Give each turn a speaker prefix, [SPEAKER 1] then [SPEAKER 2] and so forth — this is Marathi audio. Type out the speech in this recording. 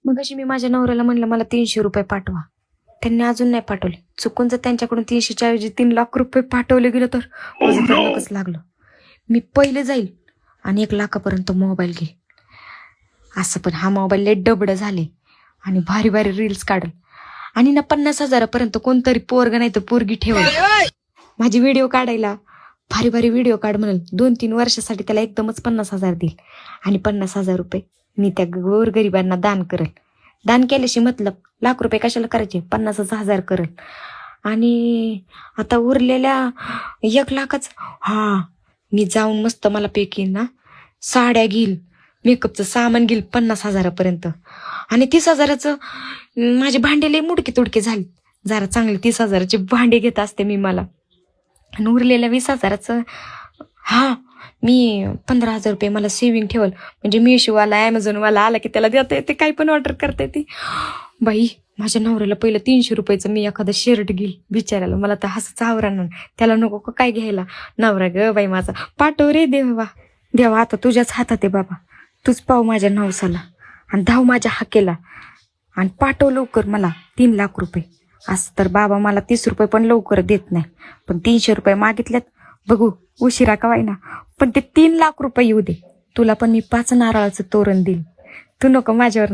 [SPEAKER 1] मग अशी मी माझ्या नवऱ्याला म्हणलं मला 300 रुपये पाठवा. त्यांनी अजून नाही पाठवले. चुकून जर त्यांच्याकडून 300च्या ऐवजी 3 लाख रुपये पाठवले गेलं तर माझं तर नकच लागलं. मी पहिले जाईल आणि 1 लाखापर्यंत मोबाईल घेईल. असं पण हा मोबाईल लय डबड झाले आणि भारी भारी रील्स काढल आणि ना 50,000पर्यंत कोणतरी पोरग नाही तर पोरगी ठेवल. माझी व्हिडिओ काढायला भारी भारी व्हिडिओ काढ म्हणून 2-3 वर्षासाठी त्याला एकदमच 50,000 देईल आणि 50,000 रुपये मी त्या गोरगरिबांना दान करेल. दान केल्याशी मतलब लाख रुपये कशाला करायचे, 50,000 करेल. आणि आता उरलेल्या 1 लाखाच मी जाऊन मस्त मला पैकी ना साड्या घेईल, मेकअपचं सामान घेईल 50,000पर्यंत आणि 30,000चं माझे भांडे लय मुडके तुडके झाले. जरा चांगले 30,000चे भांडे घेत असते मी मला. आणि उरलेल्या 20,000चं मी 15,000 रुपये मला सेव्हिंग ठेवल. म्हणजे मिशोवाला ॲमेझॉनवाला आला की त्याला देता येते, काही पण ऑर्डर करता येते. बाई माझ्या नवऱ्याला पहिलं 300 रुपयाचं मी एखादं शर्ट घेईल बिचारायला. मला तर हसच आवरानं, त्याला नको का काय घ्यायला. नवरा ग बाई माझा पाठव रे देवा. देवा आता तुझ्याच हातात आहे बाबा. तूच पाव माझ्या नवसाला आणि धाव माझ्या हाकेला आणि पाठव लवकर मला 3 लाख रुपये. असं तर बाबा मला 30 रुपये पण लवकर देत नाही, पण 300 रुपये मागितल्यात. बघू उशिरा का वाईना, पण ते 3 लाख रुपये येऊ दे. तुला पण मी 5 नारळाचं तोरण देईल. तू नको माझ्यावर